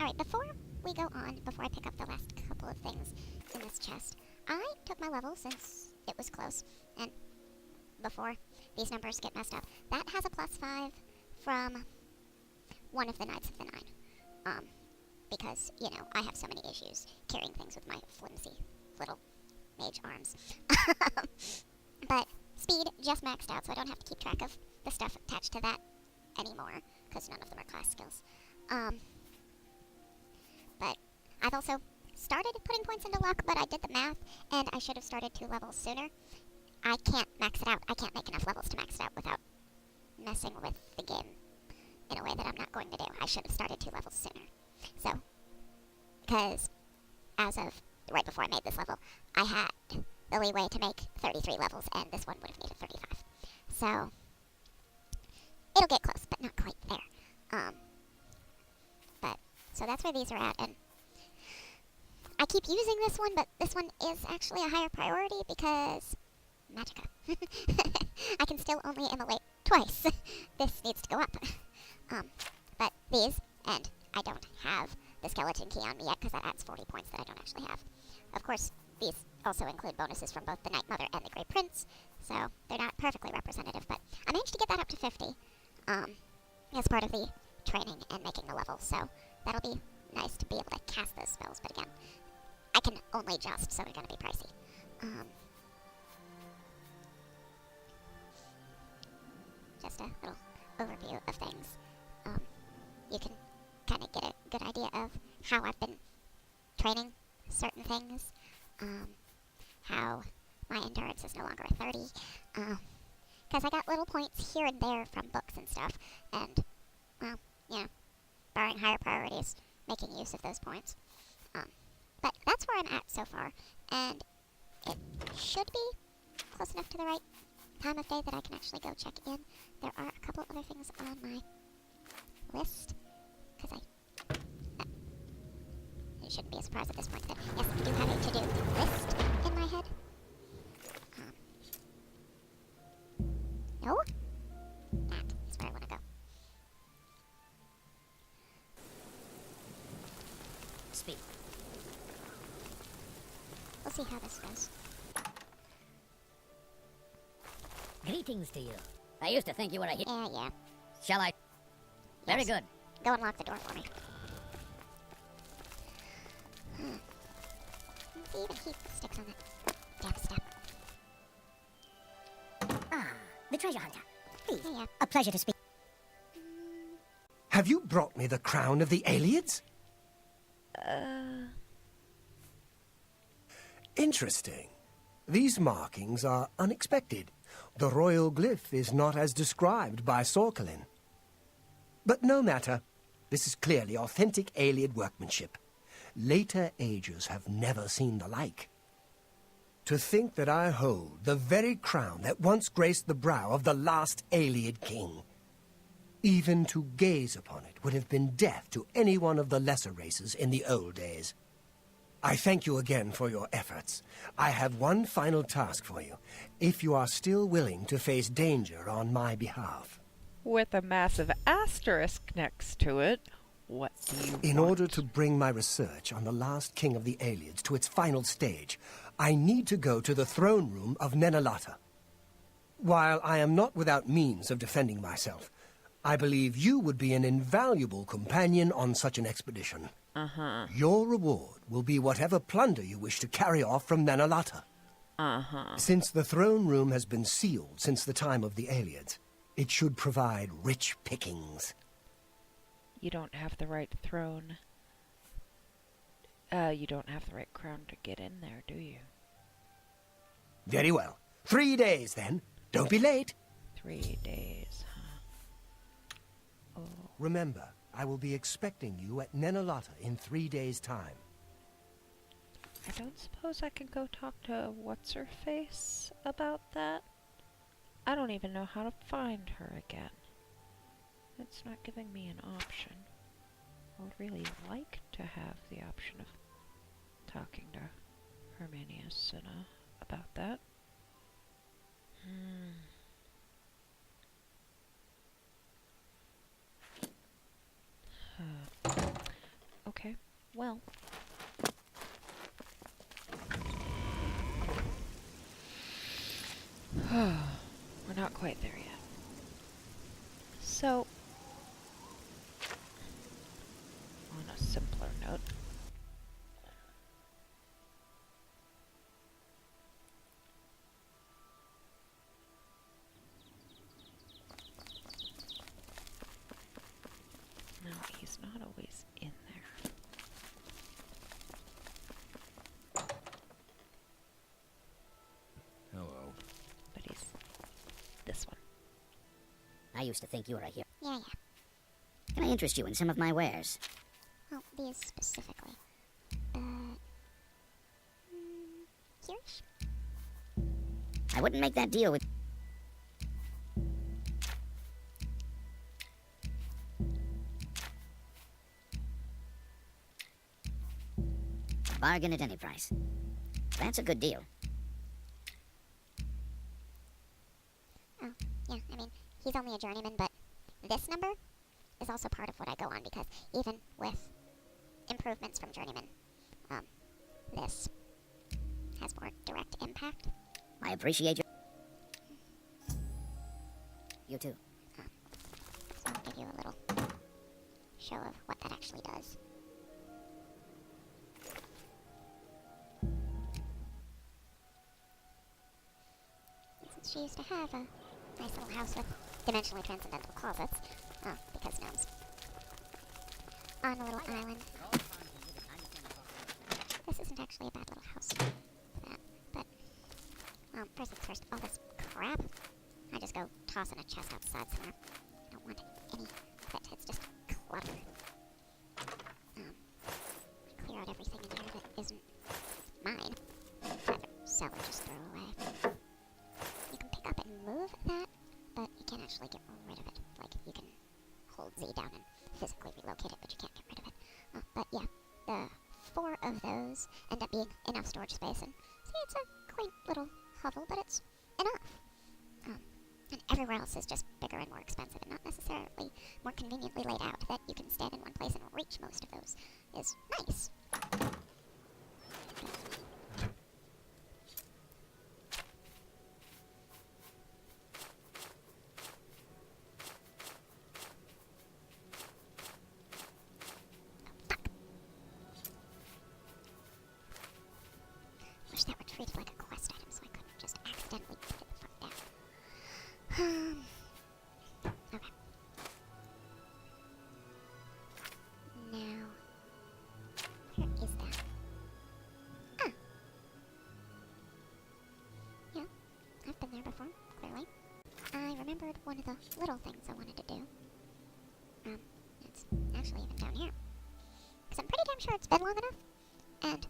Alright, before we go on, before I pick up the last couple of things in this chest, I took my level since it was close, and before these numbers get messed up. That has a +5 from one of the Knights of the Nine. Because, you know, I have so many issues carrying things with my flimsy little mage arms. But speed just maxed out, so I don't have to keep track of the stuff attached to that anymore, because none of them are class skills. But I've also started putting points into luck, but I did the math, and I should have started 2 levels sooner. I can't max it out. I can't make enough levels to max it out without messing with the game in a way that I'm not going to do. I should have started 2 levels sooner. So, because as of right before I made this level, I had the leeway to make 33 levels, and this one would have needed 35. So, it'll get close, but not quite there. So that's where these are at, and I keep using this one, but this one is actually a higher priority because Magicka. I can still only immolate twice. This needs to go up. But these, and I don't have the skeleton key on me yet because that adds 40 points that I don't actually have. Of course, these also include bonuses from both the Night Mother and the Grey Prince, so they're not perfectly representative, but I managed to get that up to 50 as part of the training and making the level, so that'll be nice to be able to cast those spells, but again, I can only just, so they're going to be pricey. Just a little overview of things. You can kind of get a good idea of how I've been training certain things, how my endurance is no longer a 30, because I got little points here and there from books and stuff, and, well, you know, barring higher priorities, making use of those points. But that's where I'm at so far, and it should be close enough to the right time of day that I can actually go check in. There are a couple other things on my list, because it shouldn't be a surprise at this point that, yes, I do have a to-do list in my head. No? That is where I want to go. Speak. We'll see how this goes. Greetings to you. I used to think you were a hit. Yeah. Shall I? Very Yes. good. Go and lock the door for me. See, even heat sticks on that damn step. Ah, the treasure hunter. Please. Yeah. A pleasure to speak. Have you brought me the crown of the Aelids? Interesting. These markings are unexpected. The royal glyph is not as described by Calen. But no matter. This is clearly authentic Aelid workmanship. Later ages have never seen the like. To think that I hold the very crown that once graced the brow of the last Aelid king. Even to gaze upon it would have been death to any one of the lesser races in the old days. I thank you again for your efforts. I have one final task for you, if you are still willing to face danger on my behalf. With a massive asterisk next to it, what do you In want? order to bring my research on the last king of the Aelids to its final stage, I need to go to the throne room of Nenalata. While I am not without means of defending myself, I believe you would be an invaluable companion on such an expedition. Your reward will be whatever plunder you wish to carry off from Nenalata. Since the throne room has been sealed since the time of the Aelids, it should provide rich pickings. You don't have the right throne. You don't have the right crown to get in there, do you? Very well. 3 days, then. Don't be late. 3 days, huh? Oh. Remember, I will be expecting you at Nenalata in 3 days' time. I don't suppose I can go talk to What's-Her-Face about that? I don't even know how to find her again. It's not giving me an option. I would really like to have the option of talking to Herminius about that. Okay. Well. We're not quite there yet. So, on a simpler note, no, he's not always in there. Hello. But he's this one. I used to think you were a hero. Yeah. Can I interest you in some of my wares? Well, these specifically. Curious? I wouldn't make that deal with... A bargain at any price. That's a good deal. Oh, yeah, I mean, he's only a journeyman, but this number is also part of what I go on, because even with improvements from journeyman, this has more direct impact. I appreciate you. You too. So I'll give you a little show of what that actually does. Since she used to have a nice little house with dimensionally transcendental closets, because gnomes, on a little island. This isn't actually a bad little house for that, but, first things first, all this crap, I just go toss in a chest outside somewhere. I don't want any of it, it's just clutter. Clear out everything in here that isn't mine. Either sell or just throw away. You can pick up and move that, but you can't actually get rid of it. Like, you can hold Z down and physically relocate it, but you can't get rid of it. But yeah, the 4 of those end up being enough storage space, and see, it's a quaint little hovel, but it's enough. And everywhere else is just bigger and more expensive, and not necessarily more conveniently laid out, that you can stand in one place and reach most of those is nice. Wish that were treated like a quest item, so I couldn't just accidentally put it the fuck down. Okay. Now, where is that? Ah! Yeah, I've been there before, clearly. I remembered one of the little things I wanted to do. It's actually even down here. Because I'm pretty damn sure it's been long enough, and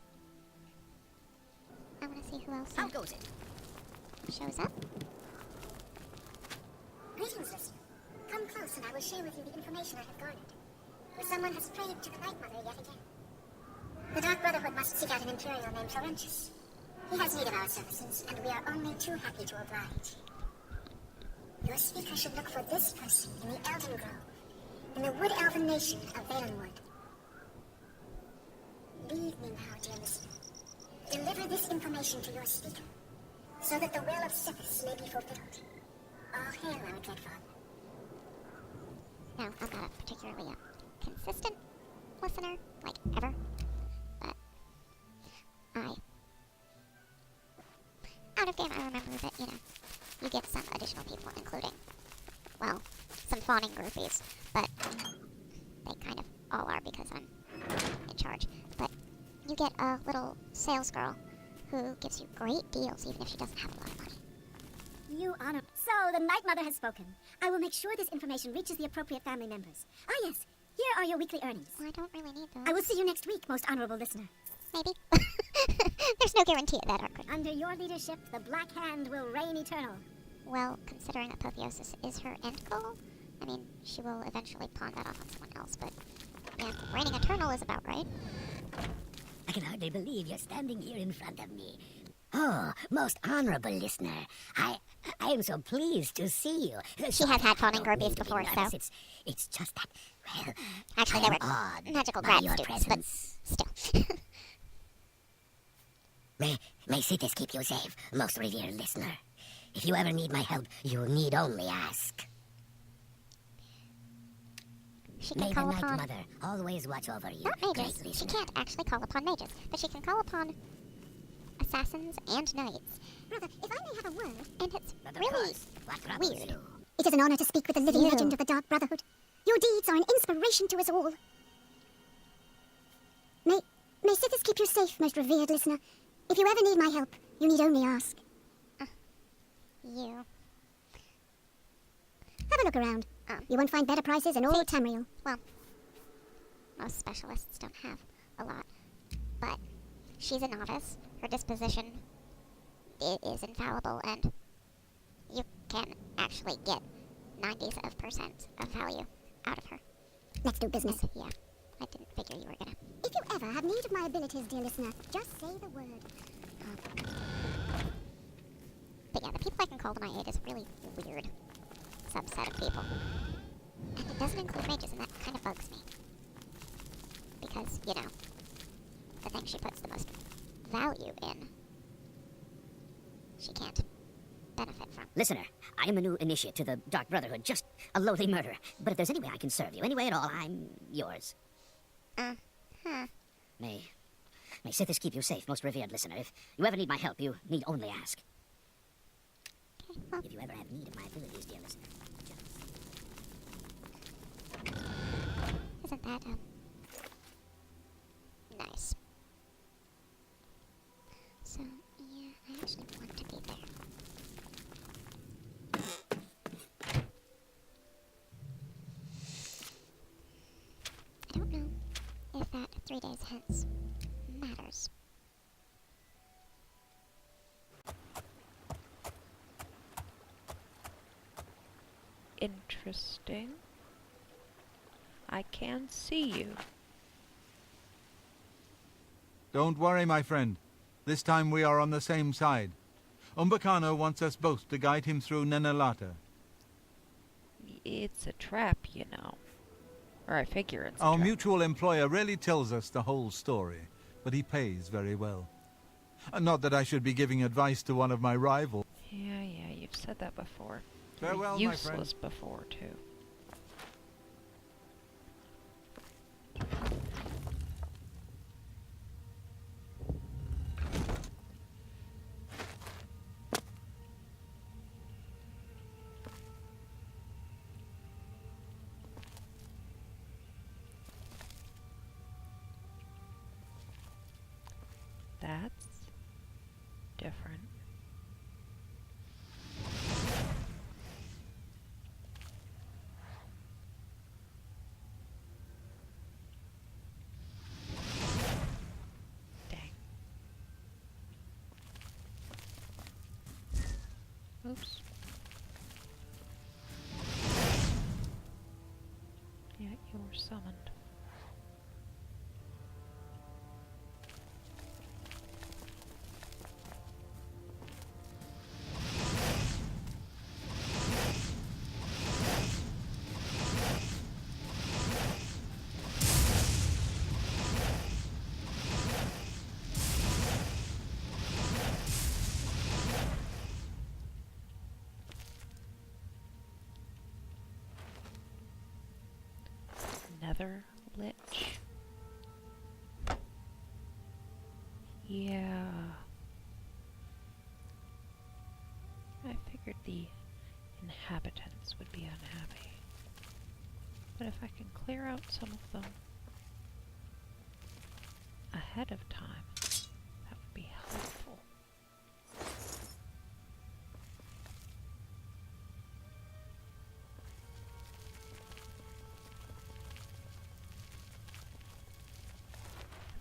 I want to see who else How goes it? shows up. Greetings, listener. Come close and I will share with you the information I have garnered. For someone has prayed to the Night Mother yet again. The Dark Brotherhood must seek out an Imperial named Florentius. He has need of our services, and we are only too happy to oblige. Your speaker should look for this person in the Elven Grove, in the Wood Elven nation of Valenwood. Leave me now, dear listener. Deliver this information to your speaker, so that the will of Sithis may be fulfilled. All hail our dread father. Now, I'm not a particularly consistent listener, like, ever, but out of game, I remember that, you get some additional people, including, well, some fawning groupies, but they kind of all are because I'm in charge. But you get a little sales girl who gives you great deals, even if she doesn't have a lot of money. You honor. So, the Night Mother has spoken. I will make sure this information reaches the appropriate family members. Ah, yes. Here are your weekly earnings. Well, I don't really need those. I will see you next week, most honorable listener. Maybe. There's no guarantee of that, Arcade. Under your leadership, the Black Hand will reign eternal. Well, considering apotheosis is her end goal, I mean, she will eventually pawn that off on someone else, but yeah, reigning eternal is about right. I can hardly believe you're standing here in front of me. Oh, most honorable listener, I am so pleased to see you. She has had phoning Don't groupies need to be before, nervous. so... It's just that, well, Actually, I they am were awed magical by grad your students, presence. but still. May Citis keep you safe, most revered listener. If you ever need my help, you need only ask. She May can the call Night upon... Mother always watch over you, Not great mages. She listener. can't actually call upon mages, but she can call upon assassins and knights. Brother, if I may have a word. And it's But of really course, what troubles weird. you? It is an honor to speak with the living You. legend of the Dark Brotherhood. Your deeds are an inspiration to us all. May Sithis keep you safe, most revered listener. If you ever need my help, you need only ask. you. Have a look around. You won't find better prices in all of Tamriel. Well, most specialists don't have a lot. But she's a novice. Her disposition is infallible, and you can actually get 90% of value out of her. Let's do business. And, yeah, I didn't figure you were gonna. If you ever have need of my abilities, dear listener, just say the word. But yeah, the people I can call to my aid is a really weird subset of people. And it doesn't include mages, and that kind of bugs me. Because, you know, the thing she puts the most value in, she can't benefit from. Listener, I am a new initiate to the Dark Brotherhood, just a lowly murderer. But if there's any way I can serve you, any way at all, I'm yours. May Sithis keep you safe, most revered listener. If you ever need my help, you need only ask. Okay, well, If you ever have need of my abilities, dear listener. isn't that, nice. So, yeah, I actually want to be there. I don't know if that 3 days hence matters. Interesting. I can see you. Don't worry, my friend. This time we are on the same side. Umbacano wants us both to guide him through Nenelata. It's a trap, you know. Or I figure it's a Our trap. mutual employer rarely tells us the whole story, but he pays very well. Not that I should be giving advice to one of my rivals. Yeah, you've said that before. Farewell, my Useless friend. before, too. That's different. Dang. Oops. Yeah, you were summoned. Nether Lich. Yeah. I figured the inhabitants would be unhappy. But if I can clear out some of them ahead of time, that would be helpful.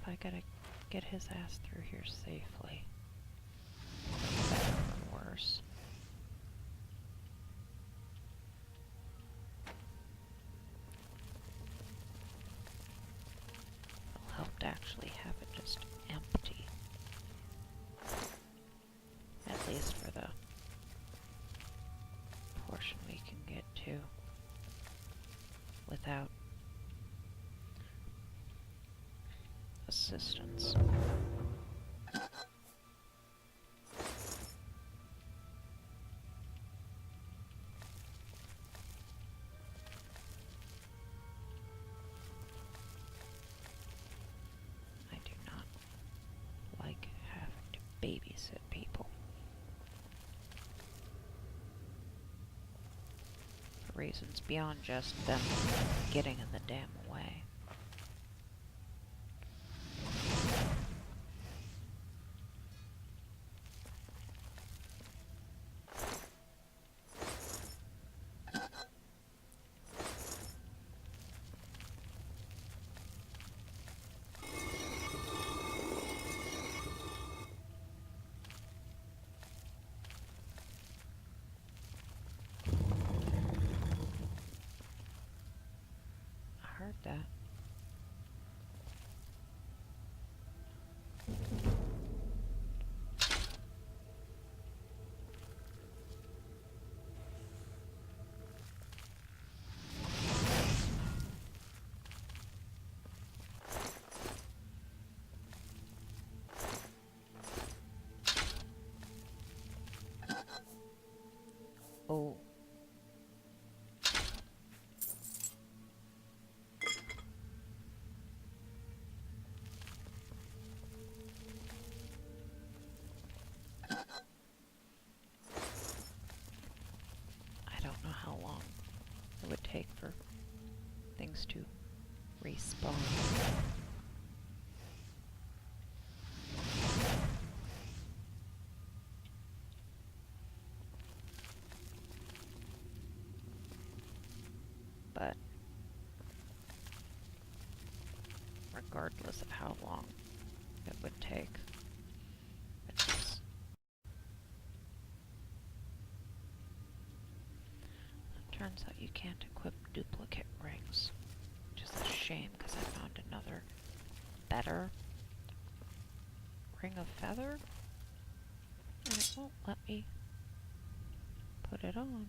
If I gotta get his ass through here safely. Better or worse. It'll help to actually have it just empty. At least for the assistance. I do not like having to babysit people. For reasons beyond just them getting in the damn way. I heard that. Oh. I don't know how long it would take for things to respawn. But regardless of how long it would take, it's turns out you can't equip duplicate rings, which is a shame because I found another better ring of feather, and it won't let me put it on.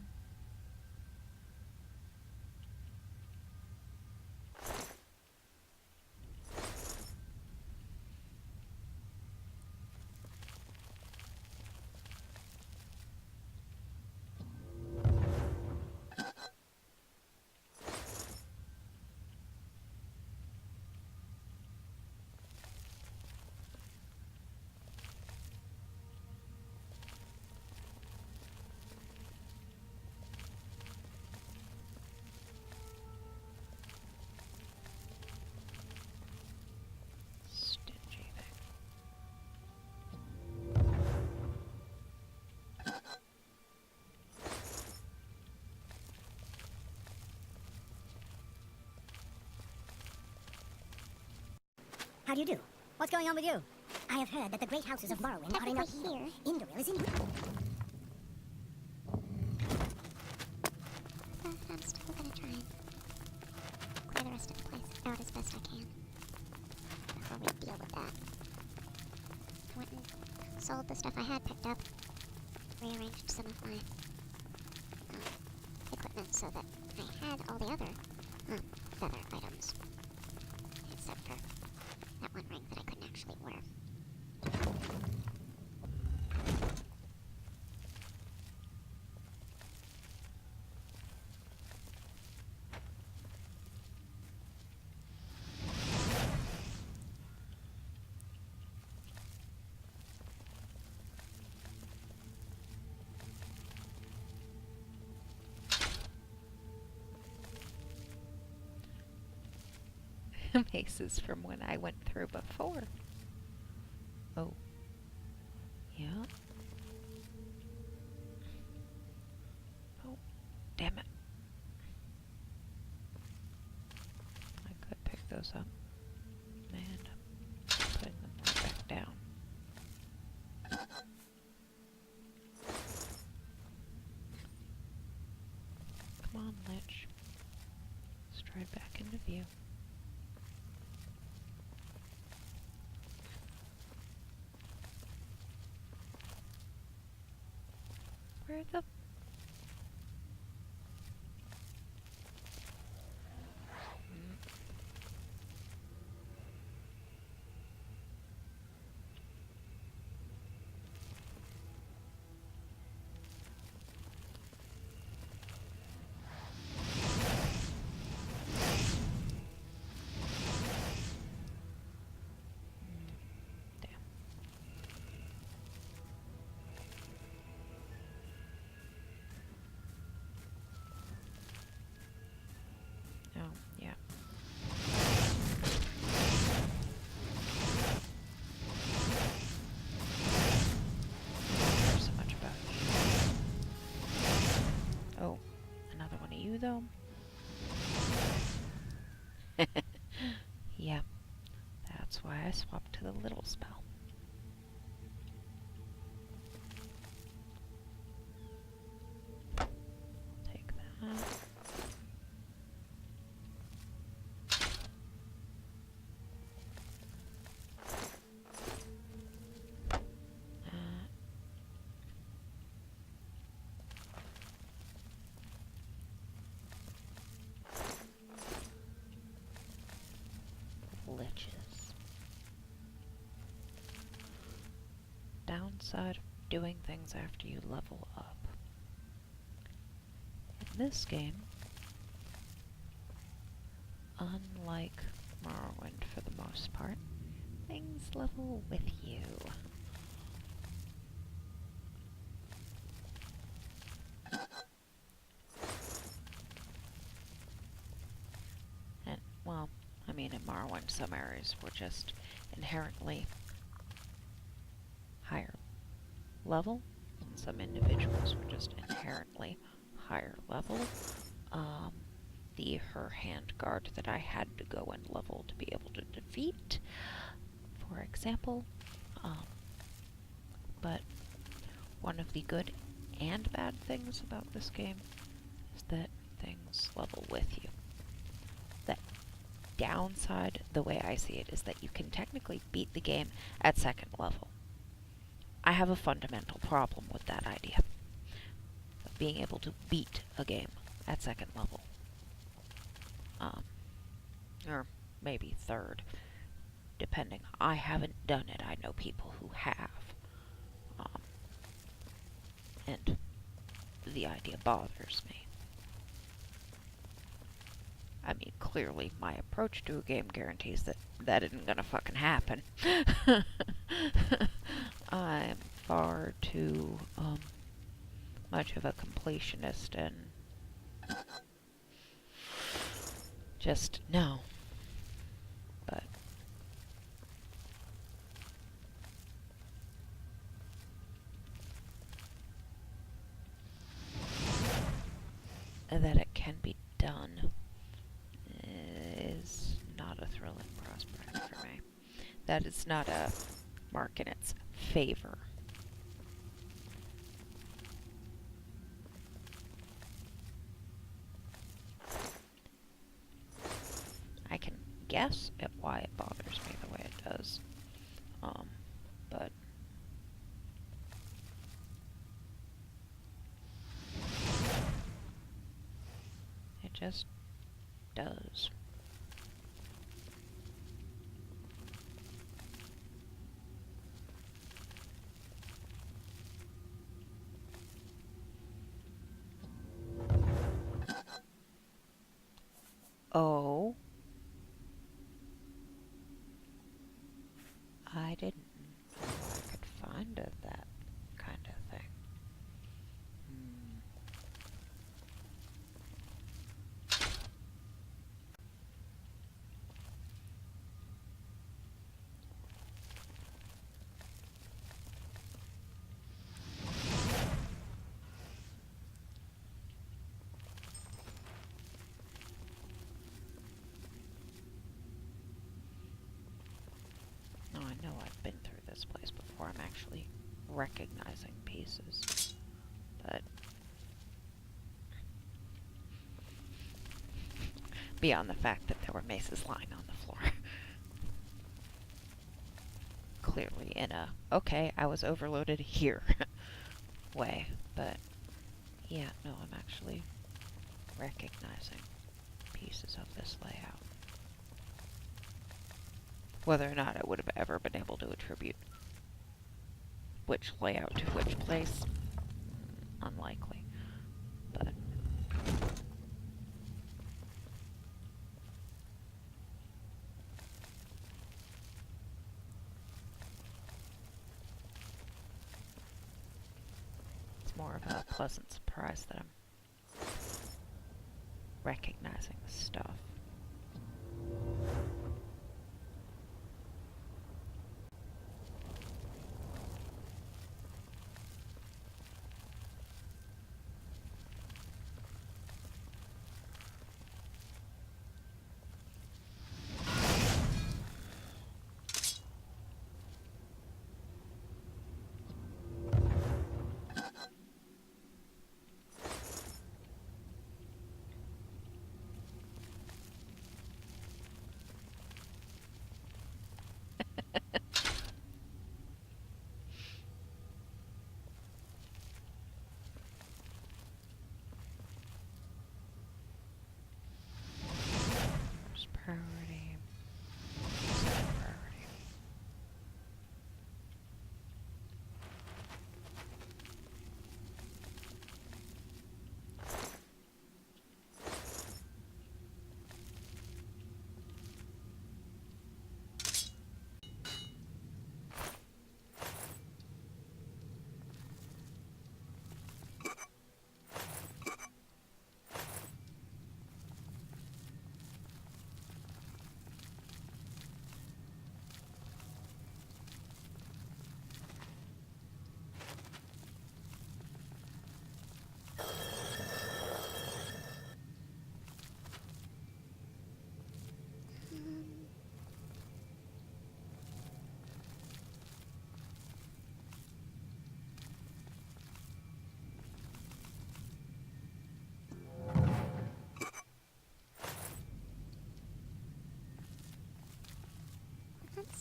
Stingy thing. How do you do? What's going on with you? I have heard that the great houses of Morrowind are in Technically here. Indoril is in... But I'm still gonna try and clear the rest of the place out as best I can before we deal with that. I went and sold the stuff I had picked up, rearranged some of my equipment so that I had all the other feather items, except for that one ring that I couldn't actually wear. Maces from when I went through before. Oh. Yeah. Oh, damn it. I could pick those up. And putting them right back down. Come on, Lich. Stride back into view. Where the... though? Yeah, that's why I swapped to the little spell. Take that. Liches. Downside of doing things after you level up. In this game, unlike Morrowind for the most part, things level with you. And, well, I mean, in Morrowind, some areas were just inherently higher level, and some individuals were just inherently higher level. Her hand guard that I had to go and level to be able to defeat, for example. But one of the good and bad things about this game is that things level with you. The downside, the way I see it, is that you can technically beat the game at second level. I have a fundamental problem with that idea. Of being able to beat a game at second level. Or maybe third, depending. I haven't done it. I know people who have. And the idea bothers me. I mean, clearly my approach to a game guarantees that that isn't gonna fucking happen. I'm far too, much of a completionist and just no. But that it can be done is not a thrilling prospect for me. That is not a mark in its favor. I can guess at why it bothers me the way it does, but it just does. Oh. I didn't know I could find that kind of thing. No, I know I've been through this place before. I'm actually recognizing pieces. But beyond the fact that there were maces lying on the floor. Clearly in a, okay, I was overloaded here way. But yeah, no, I'm actually recognizing pieces of this layout. Whether or not I would have ever been able to attribute which layout to which place, unlikely. But it's more of a pleasant surprise that I'm recognizing the stuff.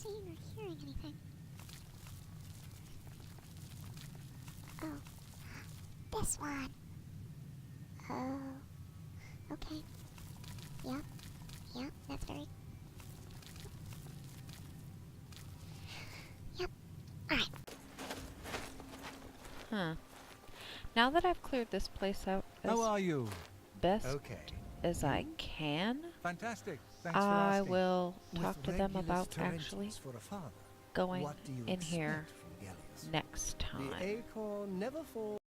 seeing or hearing anything. Oh. This one. Oh. Okay. Yep. Yep, that's very... Yep. Alright. Huh. Now that I've cleared this place out How as are you? best Okay. as I can, Fantastic. Thanks for I asking. will With talk to them Regulus about Terentius actually for a father, going what do you in expect here from Gellius? next time. The acorn never falls.